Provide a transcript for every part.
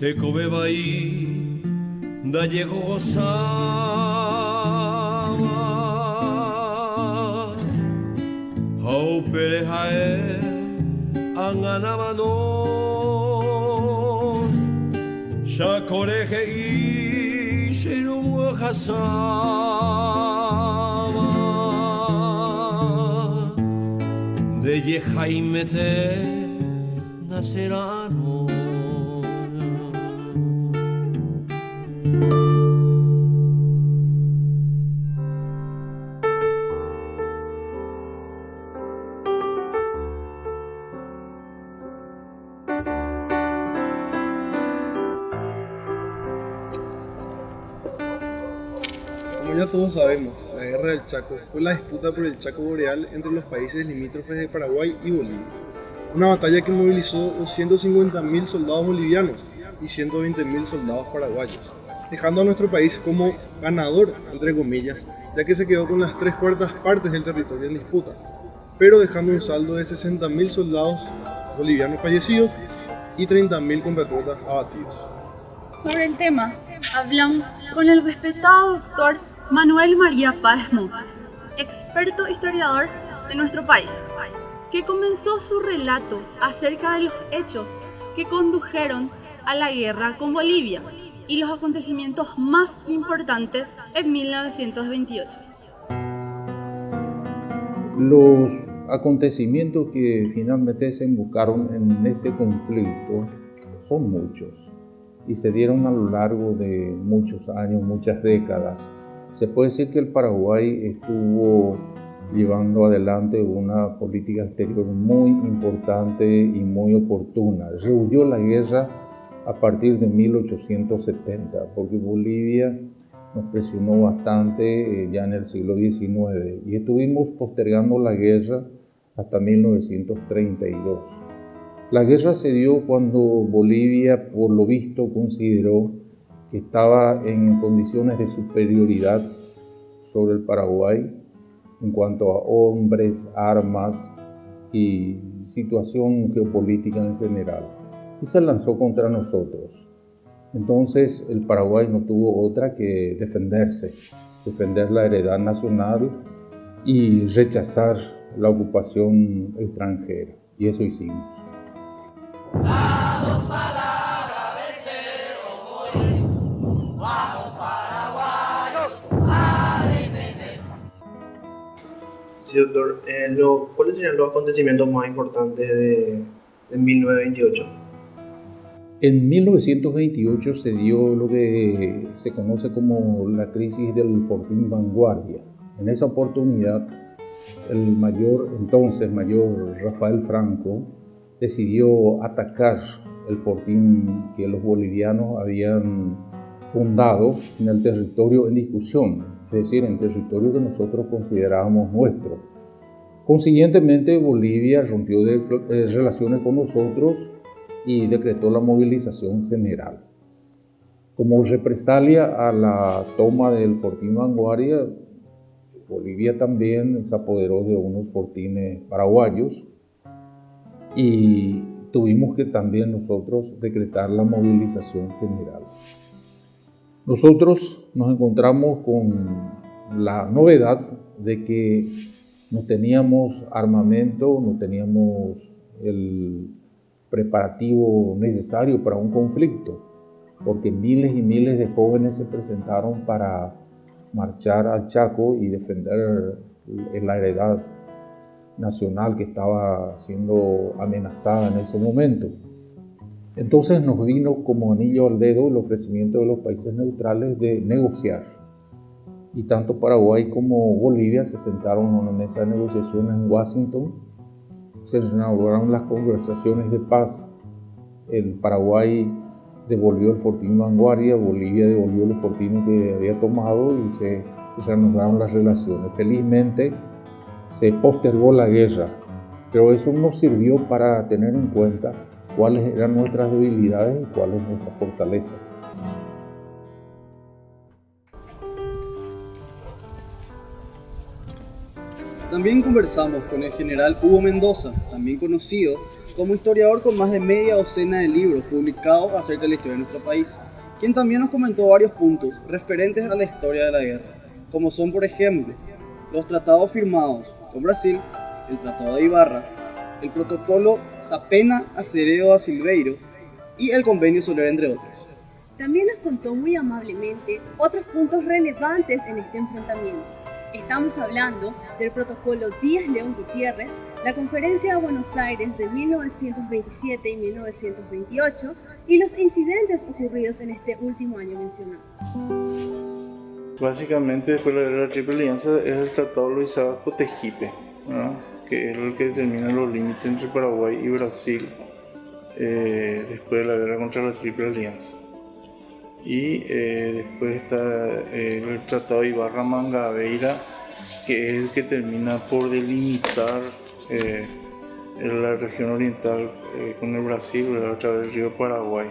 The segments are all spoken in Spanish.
te cobebai da llegó gozaba hau perejae anganabanon shakoreje y shirumu hasaba de yejaimete nacerano. Como ya todos sabemos, la Guerra del Chaco fue la disputa por el Chaco Boreal entre los países limítrofes de Paraguay y Bolivia. Una batalla que movilizó 250.000 soldados bolivianos y 120.000 soldados paraguayos, dejando a nuestro país como ganador, entre comillas, ya que se quedó con las 3/4 partes del territorio en disputa, pero dejando un saldo de 60.000 soldados bolivianos fallecidos y 30.000 compatriotas abatidos. Sobre el tema, hablamos con el respetado doctor Manuel María Páez Montes, experto historiador de nuestro país, que comenzó su relato acerca de los hechos que condujeron a la guerra con Bolivia y los acontecimientos más importantes en 1928. Los acontecimientos que finalmente desembocaron en este conflicto son muchos y se dieron a lo largo de muchos años, muchas décadas. Se puede decir que el Paraguay estuvo llevando adelante una política exterior muy importante y muy oportuna. Rehuyó la guerra a partir de 1870, porque Bolivia nos presionó bastante ya en el siglo XIX y estuvimos postergando la guerra hasta 1932. La guerra se dio cuando Bolivia, por lo visto, consideró que estaba en condiciones de superioridad sobre el Paraguay en cuanto a hombres, armas y situación geopolítica en general, y se lanzó contra nosotros. Entonces el Paraguay no tuvo otra que defenderse, defender la heredad nacional y rechazar la ocupación extranjera, y eso hicimos. Vamos palabra, vecero, vamos paraguayos, a defender. Sí, doctor. ¿Cuáles serían los acontecimientos más importantes de 1928? En 1928 se dio lo que se conoce como la crisis del Fortín Vanguardia. En esa oportunidad, el entonces mayor Rafael Franco decidió atacar el fortín que los bolivianos habían fundado en el territorio en discusión, es decir, en territorio que nosotros considerábamos nuestro. Consiguientemente, Bolivia rompió relaciones con nosotros y decretó la movilización general. Como represalia a la toma del Fortín Vanguardia, Bolivia también se apoderó de unos fortines paraguayos y tuvimos que también nosotros decretar la movilización general. Nosotros nos encontramos con la novedad de que no teníamos armamento, no teníamos el preparativo necesario para un conflicto, porque miles y miles de jóvenes se presentaron para marchar al Chaco y defender la heredad nacional que estaba siendo amenazada en ese momento. Entonces nos vino como anillo al dedo el ofrecimiento de los países neutrales de negociar. Y tanto Paraguay como Bolivia se sentaron en una mesa de negociación en Washington. Se inauguraron las conversaciones de paz. El Paraguay devolvió el fortín Vanguardia, Bolivia devolvió los fortines que había tomado y se reanudaron las relaciones. Felizmente se postergó la guerra, pero eso nos sirvió para tener en cuenta cuáles eran nuestras debilidades y cuáles nuestras fortalezas. También conversamos con el general Hugo Mendoza, también conocido como historiador con más de media docena de libros publicados acerca de la historia de nuestro país, quien también nos comentó varios puntos referentes a la historia de la guerra, como son, por ejemplo, los tratados firmados con Brasil, el Tratado de Ibarra, el Protocolo Sapena-Aceredo da Silveiro y el Convenio Soler, entre otros. También nos contó muy amablemente otros puntos relevantes en este enfrentamiento. Estamos hablando del Protocolo Díaz-León Gutiérrez, la Conferencia de Buenos Aires de 1927 y 1928 y los incidentes ocurridos en este último año mencionado. Básicamente, después de la Guerra de la Triple Alianza, es el Tratado Loizaga-Cotegipe, ¿no? Que es el que determina los límites entre Paraguay y Brasil después de la guerra contra la Triple Alianza. Y después está el Tratado de Ibarra-Mangabeira, que es el que termina por delimitar la región oriental con el Brasil a través del río Paraguay.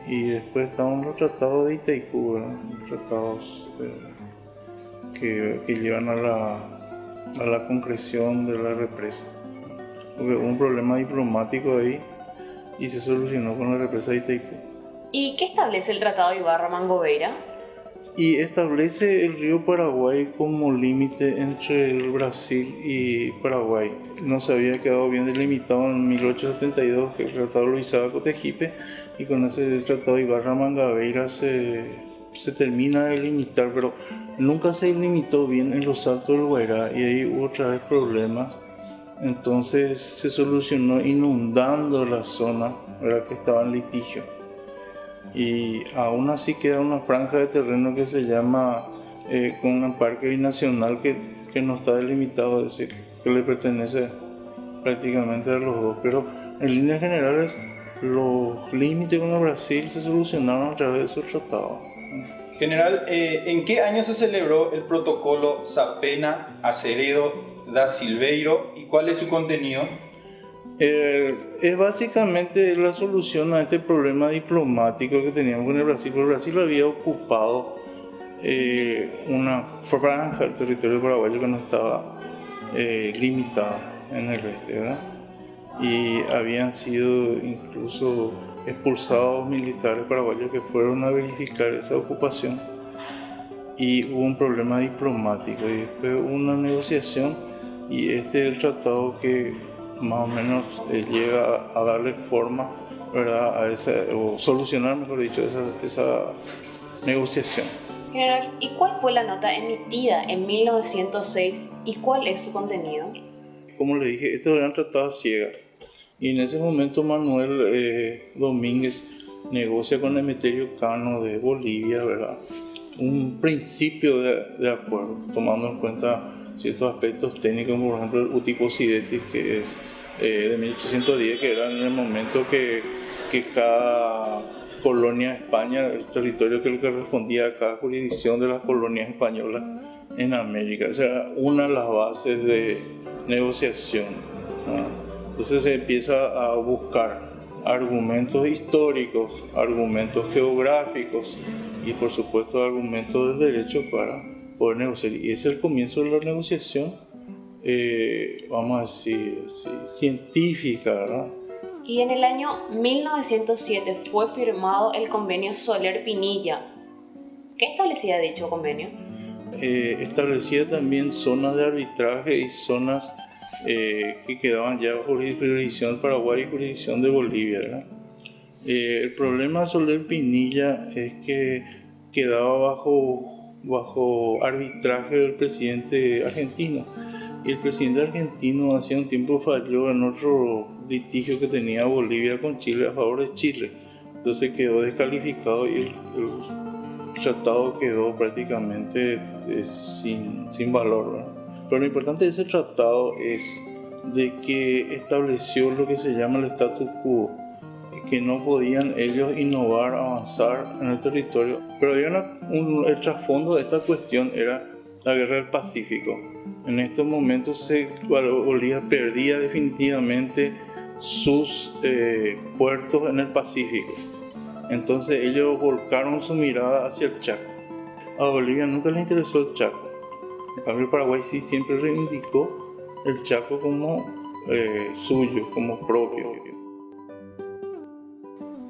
Y después están los tratados de Itaipú, ¿verdad? Tratados que llevan a la concreción de la represa. Porque hubo un problema diplomático ahí y se solucionó con la represa de Itaipú. ¿Y qué establece el Tratado de Ibarra-Mangabeira? Y establece el río Paraguay como límite entre el Brasil y Paraguay. No se había quedado bien delimitado en 1872, que el Tratado Loizaga-Cotegipe, y con ese Tratado de Ibarra-Mangabeira se termina de delimitar, pero nunca se delimitó bien en los Altos del Guairá y ahí hubo otra vez problemas. Entonces se solucionó inundando la zona, ¿verdad?, que estaba en litigio. Y aún así queda una franja de terreno que se llama con un parque binacional que no está delimitado, es decir, que le pertenece prácticamente a los dos, pero en líneas generales los límites con el Brasil se solucionaron a través de esos tratados. General, ¿en qué año se celebró el protocolo Sapena-Aceredo da Silveiro y cuál es su contenido? Es básicamente la solución a este problema diplomático que teníamos con el Brasil, porque Brasil había ocupado una franja del territorio paraguayo que no estaba limitada en el este, ¿verdad? Y habían sido incluso expulsados militares paraguayos que fueron a verificar esa ocupación y hubo un problema diplomático y después hubo una negociación y este es el tratado que más o menos llega a darle forma, ¿verdad?, o solucionar, mejor dicho, esa negociación. General, ¿y cuál fue la nota emitida en 1906 y cuál es su contenido? Como le dije, estos eran tratados ciegas y en ese momento Manuel Domínguez negocia con Emeterio Cano de Bolivia, ¿verdad?, un principio de acuerdo, tomando en cuenta ciertos aspectos técnicos, por ejemplo el Utiposidetis, que es de 1810, que era en el momento que cada colonia de España, el territorio que correspondía a cada jurisdicción de las colonias españolas en América. Esa era una de las bases de negociación, ¿no? Entonces se empieza a buscar argumentos históricos, argumentos geográficos y por supuesto argumentos del derecho para poder negociar. Y ese es el comienzo de la negociación, vamos a decir así, científica, ¿verdad? Y en el año 1907 fue firmado el convenio Soler-Pinilla. ¿Qué establecía dicho convenio? Establecía también zonas de arbitraje y zonas que quedaban ya bajo jurisdicción de Paraguay y jurisdicción de Bolivia, ¿verdad? El problema de Soler-Pinilla es que quedaba bajo arbitraje del presidente argentino. Y el presidente argentino hacía un tiempo falló en otro litigio que tenía Bolivia con Chile a favor de Chile. Entonces quedó descalificado y el tratado quedó prácticamente sin valor, ¿verdad? Pero lo importante de ese tratado es de que estableció lo que se llama el status quo, que no podían ellos innovar, avanzar en el territorio. Pero había el trasfondo de esta cuestión era la guerra del Pacífico. En estos momentos Bolivia perdía definitivamente sus puertos en el Pacífico. Entonces ellos volcaron su mirada hacia el Chaco. A Bolivia nunca le interesó el Chaco. En cambio, el Paraguay sí siempre reivindicó el Chaco como suyo, como propio.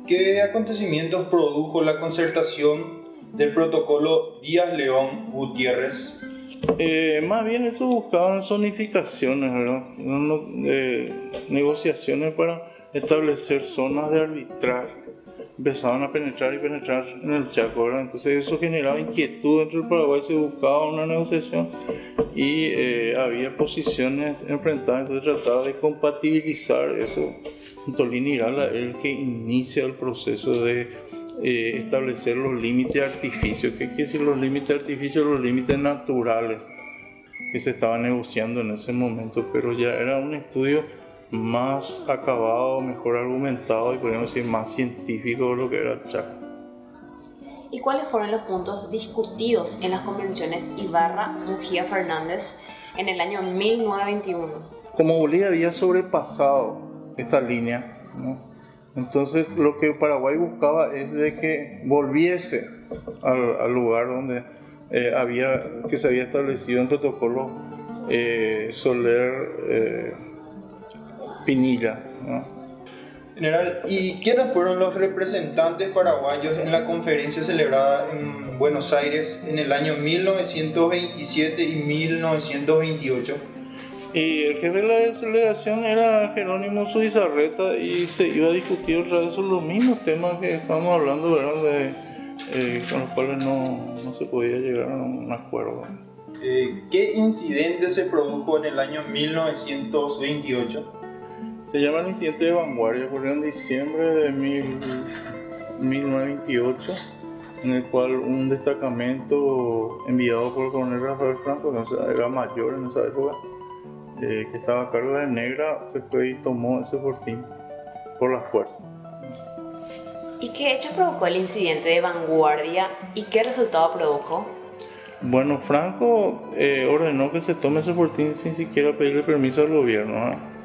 ¿Qué acontecimientos produjo la concertación del protocolo Díaz-León-Gutiérrez? Más bien esto buscaban zonificaciones, ¿verdad? Negociaciones para establecer zonas de arbitraje. Empezaban a penetrar y penetrar en el Chaco, ¿verdad? Entonces eso generaba inquietud dentro del Paraguay, se buscaba una negociación y había posiciones enfrentadas, entonces trataba de compatibilizar eso. Tolini Irala es el que inicia el proceso de establecer los límites artificios. ¿Qué quiere decir los límites artificios? Los límites naturales que se estaban negociando en ese momento, pero ya era un estudio más acabado, mejor argumentado y podríamos decir más científico de lo que era el Chaco. ¿Y cuáles fueron los puntos discutidos en las convenciones Ibarra-Mujía Fernández en el año 1921? Como Bolivia había sobrepasado esta línea, ¿no? Entonces lo que Paraguay buscaba es de que volviese al lugar donde se había establecido un protocolo Soler Pinilla, ¿no? General, ¿y quiénes fueron los representantes paraguayos en la conferencia celebrada en Buenos Aires en el año 1927 y 1928? Y el jefe de la delegación era Jerónimo Zubizarreta y se iba a discutir otra vez sobre los mismos temas que estábamos hablando, ¿verdad? Con los cuales no se podía llegar a un acuerdo. ¿Qué incidente se produjo en el año 1928? Se llama el incidente de Vanguardia, ocurrió en diciembre de 1928, en el cual un destacamento enviado por el coronel Rafael Franco, que era mayor en esa época, que estaba a cargo de Negra, se fue y tomó ese fortín por la fuerza. ¿Y qué hecho provocó el incidente de Vanguardia y qué resultado produjo? Bueno, Franco ordenó que se tome ese fortín sin siquiera pedirle permiso al gobierno, ¿no?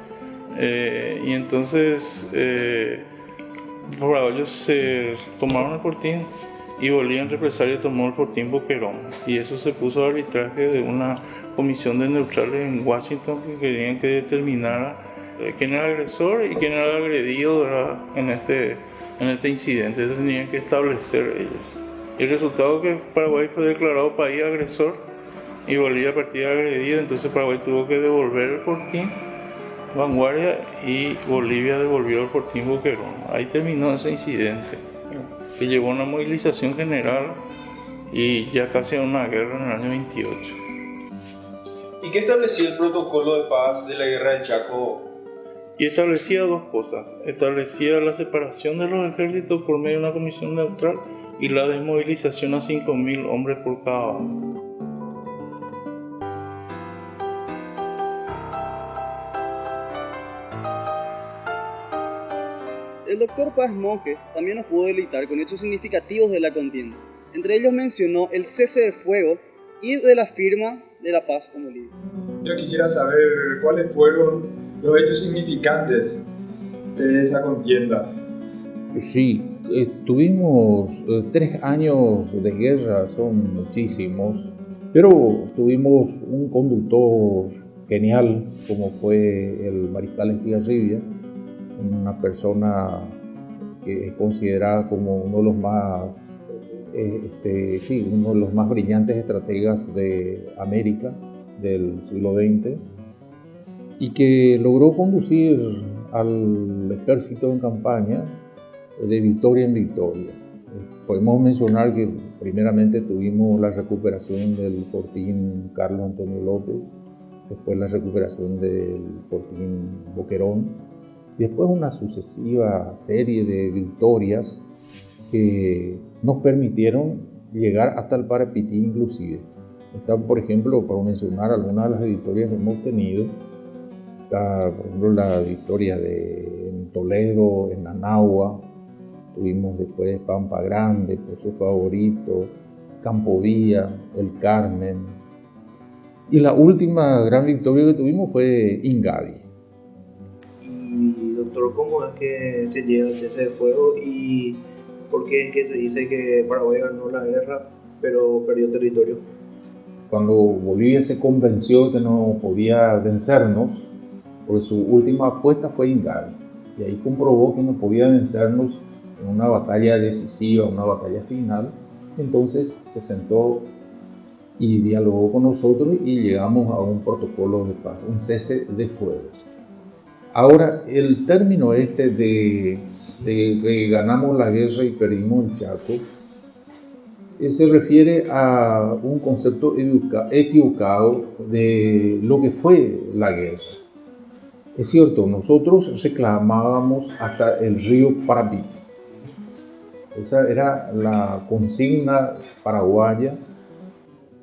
Y entonces los paraguayos se tomaron el fortín y Bolívar en represalia tomó el fortín Boquerón, y eso se puso a arbitraje de una comisión de neutrales en Washington que querían que determinara quién era el agresor y quién era el agredido, ¿verdad? en este incidente. Eso tenían que establecer ellos. Y el resultado es que Paraguay fue declarado país agresor y Bolivia partida agredida, entonces Paraguay tuvo que devolver el fortín Vanguardia y Bolivia devolvió el fortín Boquerón. Ahí terminó ese incidente, que llevó a una movilización general y ya casi a una guerra en el año 28. ¿Y qué establecía el protocolo de paz de la Guerra del Chaco? Y establecía dos cosas. Establecía la separación de los ejércitos por medio de una comisión neutral y la desmovilización a 5.000 hombres por cada bando. El doctor Paz Monjes también nos pudo deleitar con hechos significativos de la contienda. Entre ellos mencionó el cese de fuego y de la firma de la paz con Bolivia. Yo quisiera saber cuáles fueron los hechos significantes de esa contienda. Sí, tuvimos 3 años de guerra, son muchísimos, pero tuvimos un conductor genial como fue el mariscal Estigarribia, una persona que es considerada como uno de los más uno de los más brillantes estrategas de América del siglo XX, y que logró conducir al ejército en campaña de victoria en victoria. Podemos mencionar que primeramente tuvimos la recuperación del fortín Carlos Antonio López, después la recuperación del fortín Boquerón, y después una sucesiva serie de victorias que nos permitieron llegar hasta el Parapití inclusive. Están, por ejemplo, por mencionar algunas de las victorias que hemos tenido, está, por ejemplo, la victoria en Toledo, en Anagua, tuvimos después Pampa Grande, Pozo Favorito, Campo Vía, El Carmen, y la última gran victoria que tuvimos fue Ingavi. Y doctor, ¿cómo es que se llega al cese de fuego y por qué es que se dice que Paraguay ganó la guerra pero perdió territorio? cuando Bolivia se convenció de que no podía vencernos, porque su última apuesta fue Ingal, y ahí comprobó que no podía vencernos en una batalla decisiva, una batalla final. Entonces se sentó y dialogó con nosotros y llegamos a un protocolo de paz, un cese de fuego. Ahora, el término este de que ganamos la guerra y perdimos el Chaco, se refiere a un concepto equivocado de lo que fue la guerra. Es cierto, nosotros reclamábamos hasta el río Parapí. Esa era la consigna paraguaya,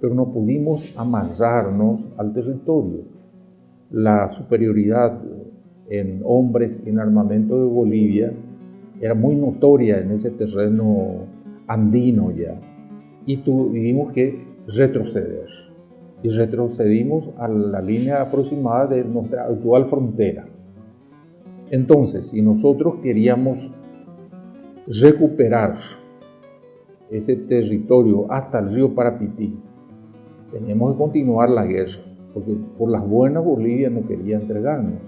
pero no pudimos amarrarnos al territorio. La superioridad en hombres y en armamento de Bolivia era muy notoria en ese terreno andino ya, y tuvimos que retroceder. Y retrocedimos a la línea aproximada de nuestra actual frontera. Entonces, si nosotros queríamos recuperar ese territorio hasta el río Parapití, teníamos que continuar la guerra, porque por las buenas Bolivia no quería entregarnos.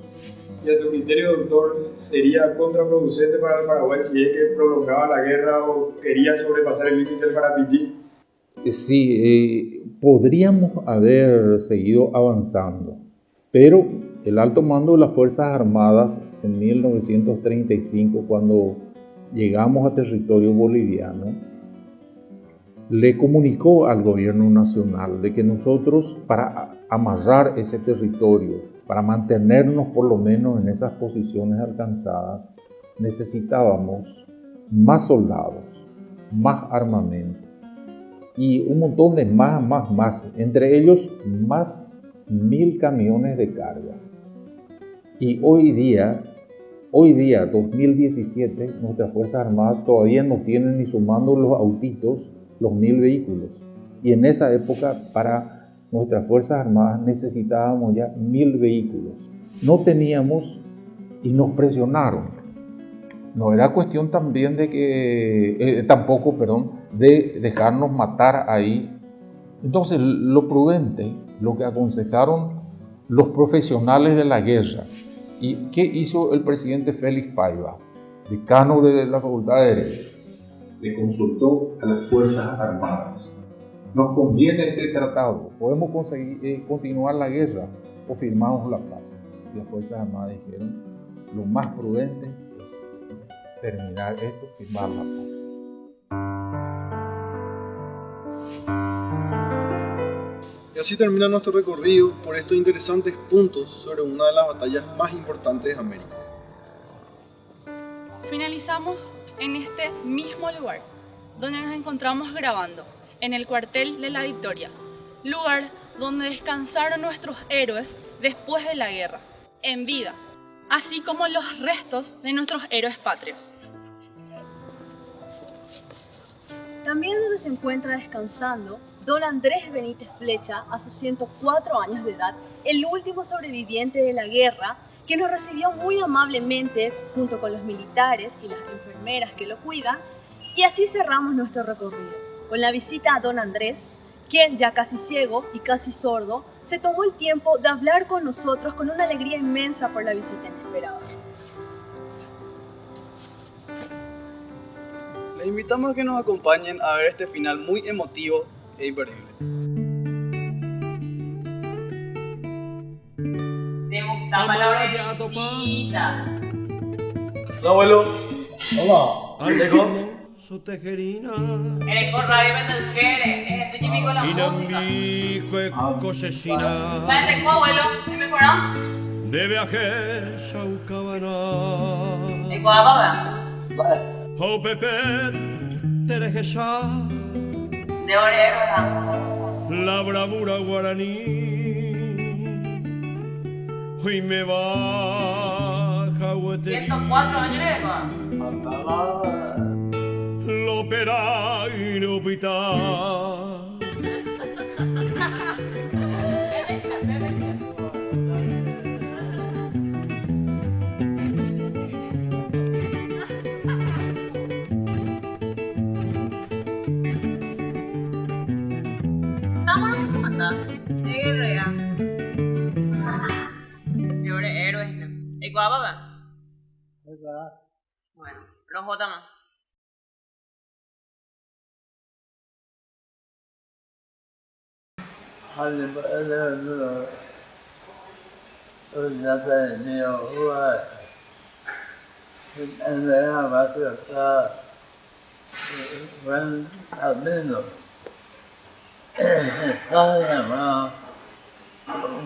Y a tu criterio, doctor, ¿sería contraproducente para el Paraguay si es que prolongaba la guerra o quería sobrepasar el límite del Parapití? Sí, podríamos haber seguido avanzando, pero el alto mando de las Fuerzas Armadas en 1935, cuando llegamos a territorio boliviano, le comunicó al gobierno nacional de que nosotros, para amarrar ese territorio, para mantenernos por lo menos en esas posiciones alcanzadas, necesitábamos más soldados, más armamento y un montón de más, entre ellos más 1000 camiones de carga. Y hoy día, 2017, nuestras Fuerzas Armadas todavía no tienen, ni sumando los autitos, los 1000 vehículos. Y en esa época, para nuestras Fuerzas Armadas necesitábamos ya 1000 vehículos. No teníamos y nos presionaron. No era cuestión también de que, de dejarnos matar ahí. Entonces, lo prudente, lo que aconsejaron los profesionales de la guerra. ¿Y qué hizo el presidente Félix Paiva, decano de la Facultad de Derecho? Le consultó a las Fuerzas Armadas. ¿Nos conviene este tratado? ¿Podemos continuar la guerra o firmamos la paz? Y las Fuerzas Armadas dijeron, lo más prudente es terminar esto, firmar la paz. Y así termina nuestro recorrido por estos interesantes puntos sobre una de las batallas más importantes de América. Finalizamos en este mismo lugar, donde nos encontramos grabando, en el cuartel de la Victoria, lugar donde descansaron nuestros héroes después de la guerra, en vida, así como los restos de nuestros héroes patrios. También donde se encuentra descansando don Andrés Benítez Flecha a sus 104 años de edad, el último sobreviviente de la guerra, que nos recibió muy amablemente junto con los militares y las enfermeras que lo cuidan. Y así cerramos nuestro recorrido, con la visita a don Andrés, quien, ya casi ciego y casi sordo, se tomó el tiempo de hablar con nosotros con una alegría inmensa por la visita inesperada. Les invitamos a que nos acompañen a ver este final muy emotivo e imperdible. Te gustaba la orejita. Hola, abuelo. Hola. Ande su tejerina. Eres con radio Bendelchere. Es típico de la música. Inambique cosechina. Vente, abuelo. ¿Me mejoró? De viaje chaucabana. ¿De cuál Oh Pepe, terejecha. De orero, La bravura guaraní. Hoy me baja huetería. 104 años, Lo pera y lo pita. Estamos Hani böyle öyle ne var? En başta ben abino. Ay ama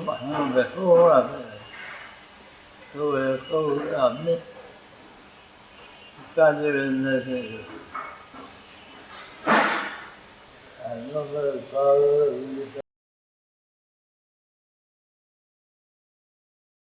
bana bekliyor. Tôi làm đấy ca như là thì nó có